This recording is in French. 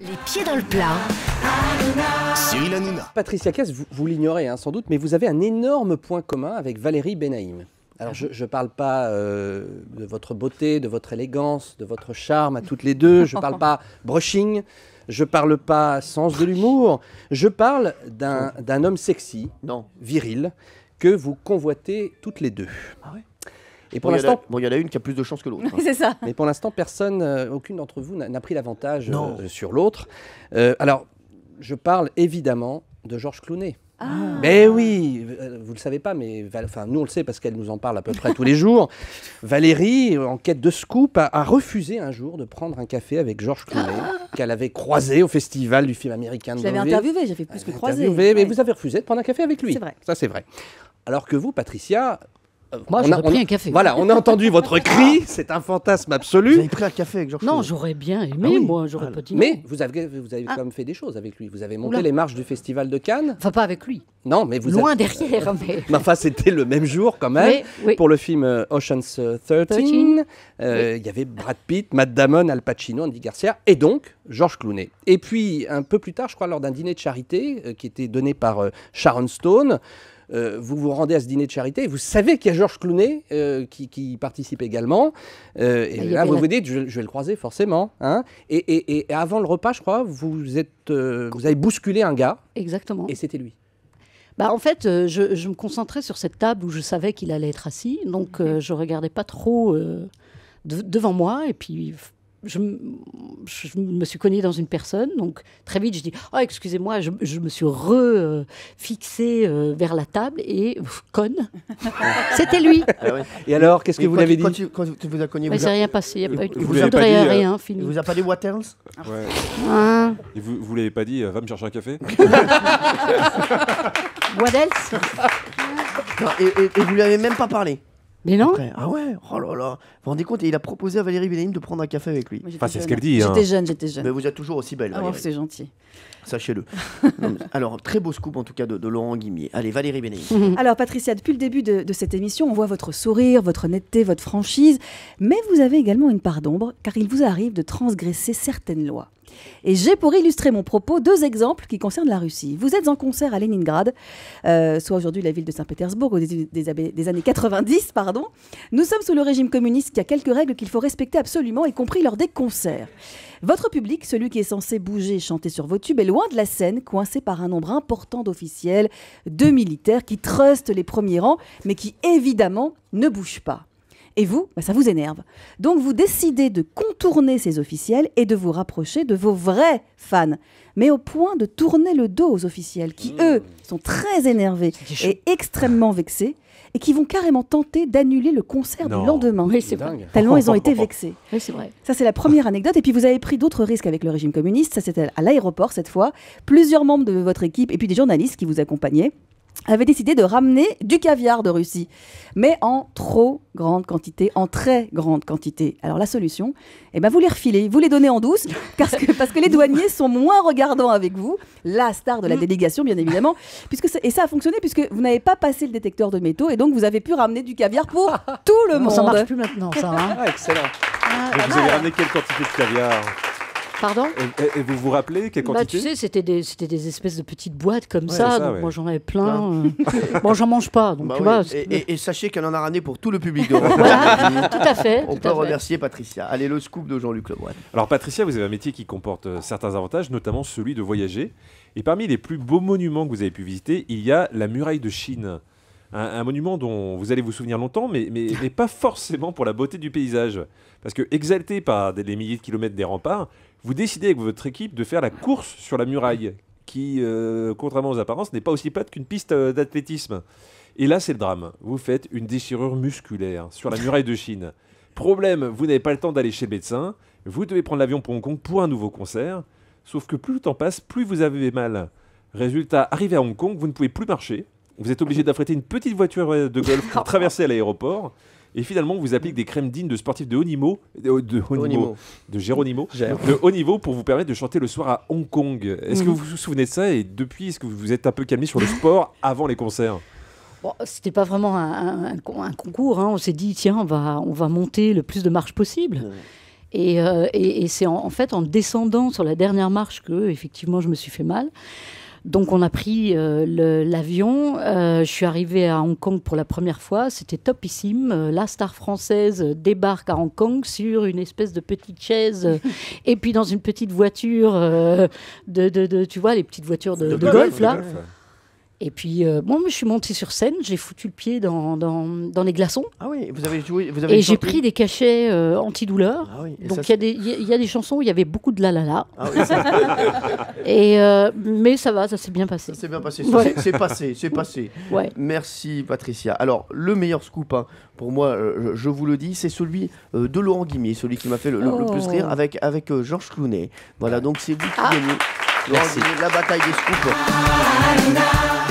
Les pieds dans le plat. Cyril Hanouna. Patricia Cass, vous l'ignorez sans doute, mais vous avez un énorme point commun avec Valérie Benaïm. Alors je ne parle pas de votre beauté, de votre élégance, de votre charme à toutes les deux, je ne parle pas brushing, je ne parle pas sens de l'humour, je parle d'un homme sexy, viril, que vous convoitez toutes les deux. Ah ouais. Et pour l'instant, il y en a une qui a plus de chance que l'autre. Hein. C'est ça. Mais pour l'instant, aucune d'entre vous n'a pris l'avantage sur l'autre. Alors, je parle évidemment de Georges Clooney. Ah. Ben oui, vous le savez pas, mais nous on le sait parce qu'elle nous en parle à peu près tous les jours. Valérie, en quête de scoop, a refusé un jour de prendre un café avec Georges Clooney, qu'elle avait croisé au festival du film américain de Je l'avais Deauville. interviewé, j'ai fait plus que croiser. Mais vous avez refusé de prendre un café avec lui. C'est vrai. Ça c'est vrai. Alors que vous, Patricia... Moi, j'aurais pris un café. Voilà, on a entendu votre cri, c'est un fantasme Vous absolu. avez pris un café avec Georges Non, Clooney. j'aurais bien aimé, Ah oui. moi, j'aurais pas dit non. Mais vous avez quand même fait des choses avec lui. Vous avez monté Oula. les marches du festival de Cannes. Enfin, pas avec lui. Non, mais vous Loin êtes... derrière, mais... Mais enfin, c'était le même jour quand même. Oui. Pour le film Ocean's 13. Il y avait Brad Pitt, Matt Damon, Al Pacino, Andy Garcia et donc Georges Clooney. Et puis, un peu plus tard, je crois, lors d'un dîner de charité qui était donné par Sharon Stone, vous vous rendez à ce dîner de charité et vous savez qu'il y a Georges Clooney qui participe également. Et là, vous vous dites, je vais le croiser forcément. Hein. Et avant le repas, je crois, vous avez bousculé un gars. Exactement. Et c'était lui. Bah, en fait, je me concentrais sur cette table où je savais qu'il allait être assis. Donc, je ne regardais pas trop devant moi. Et puis, je me suis cognée dans une personne. Donc, très vite, je dis « Oh, excusez-moi », je me suis fixée vers la table et conne. C'était lui. Ah ouais. Et alors, qu'est-ce que Et vous quand l'avez tu- dit? Quand tu vous as cogné, Mais c'est rien passé. Il n'y a pas eu de Vous l'avez pas dit, rien, il fini. vous a pas dit what else? Ouais. Hein. Et vous l'avez pas dit, va me chercher un café? What else? Non, et vous lui avez même pas parlé? Mais non. Après. Ah ouais, oh là là. Vous vous rendez compte, et il a proposé à Valérie Benaïm de prendre un café avec lui. Enfin, c'est ce qu'elle dit. Hein. J'étais jeune. Mais vous êtes toujours aussi belle, Ah, Valérie. c'est gentil. Sachez-le. Non, mais- alors, très beau scoop en tout cas de Laurent Guimier. Allez, Valérie Benaïm. Alors Patricia, depuis le début de cette émission, on voit votre sourire, votre honnêteté, votre franchise, mais vous avez également une part d'ombre, car il vous arrive de transgresser certaines lois. Et j'ai pour illustrer mon propos 2 exemples qui concernent la Russie. Vous êtes en concert à Leningrad, soit aujourd'hui la ville de Saint-Pétersbourg, des années 90, pardon. Nous sommes sous le régime communiste qui a quelques règles qu'il faut respecter absolument, y compris lors des concerts. Votre public, celui qui est censé bouger et chanter sur vos tubes, est loin de la scène, coincé par un nombre important d'officiels, de militaires qui trustent les premiers rangs, mais qui évidemment ne bougent pas. Et vous, ça vous énerve. Donc vous décidez de contourner ces officiels et de vous rapprocher de vos vrais fans. Mais au point de tourner le dos aux officiels qui, eux, sont très énervés et extrêmement vexés et qui vont carrément tenter d'annuler le concert du lendemain. Oui, c'est vrai. Dingue. Tellement ils ont été vexés. Oui, c'est vrai. Ça, c'est la première anecdote. Et puis, vous avez pris d'autres risques avec le régime communiste. Ça, c'était à l'aéroport cette fois. Plusieurs membres de votre équipe et puis des journalistes qui vous accompagnaient avaient décidé de ramener du caviar de Russie, mais en trop grande quantité, en très grande quantité. Alors la solution, vous les refilez, vous les donnez en douce, parce que les douaniers sont moins regardants avec vous, la star de la délégation bien évidemment, et ça a fonctionné puisque vous n'avez pas passé le détecteur de métaux et donc vous avez pu ramener du caviar pour tout le monde. Ça marche plus maintenant, ça. Hein. Ah, excellent. Mais vous avez ramené quelle quantité de caviar? Pardon? Et vous vous rappelez quelle Bah, quantité? tu sais, c'était des espèces de petites boîtes comme Ouais, ça, c'est ça, donc ouais. moi j'en avais plein. Bon, j'en mange pas, donc Bah tu oui. vois. Et sachez qu'elle en a ramené pour tout le public de Europe. Voilà, tout à fait. On tout peut à fait. remercier Patricia. Allez, le scoop de Jean-Luc Lemoyne. Alors Patricia, vous avez un métier qui comporte certains avantages, notamment celui de voyager. Et parmi les plus beaux monuments que vous avez pu visiter, il y a la muraille de Chine. Un monument dont vous allez vous souvenir longtemps, mais pas forcément pour la beauté du paysage. Parce que exalté par les milliers de kilomètres des remparts, vous décidez avec votre équipe de faire la course sur la muraille, qui, contrairement aux apparences, n'est pas aussi plate qu'une piste d'athlétisme. Et là, c'est le drame. Vous faites une déchirure musculaire sur la muraille de Chine. Problème, vous n'avez pas le temps d'aller chez le médecin, vous devez prendre l'avion pour Hong Kong pour un nouveau concert, sauf que plus le temps passe, plus vous avez mal. Résultat, arrivé à Hong Kong, vous ne pouvez plus marcher, vous êtes obligé d'affréter une petite voiture de golf pour traverser à l'aéroport, et finalement, on vous applique des crèmes dignes de sportifs de haut niveau, de Geronimo, de haut niveau pour vous permettre de chanter le soir à Hong Kong. Est-ce que vous vous souvenez de ça? Et depuis, est-ce que vous vous êtes un peu calmé sur le sport avant les concerts? Bon, c'était pas vraiment un concours. Hein. On s'est dit, tiens, on va monter le plus de marches possible. Et c'est en fait en descendant sur la dernière marche que, effectivement, je me suis fait mal. Donc on a pris l'avion, je suis arrivée à Hong Kong pour la première fois, c'était topissime. La star française débarque à Hong Kong sur une espèce de petite chaise et puis dans une petite voiture, tu vois, les petites voitures de golf là. Et puis, je suis montée sur scène, j'ai foutu le pied dans les glaçons. Ah oui, vous avez joué, et j'ai pris des cachets antidouleurs. Ah oui, donc il y a des chansons où il y avait beaucoup de la la la. Ah oui, mais ça va, ça s'est bien passé. ça s'est bien passé, Ouais. c'est passé. Ouais. Merci Patricia. Alors, le meilleur scoop, hein, pour moi, je vous le dis, c'est celui de Laurent Guimier, celui qui m'a fait le plus rire avec Georges Clooney. Voilà, donc c'est vous qui gagnez. Laurent Guimier, la bataille des scoops.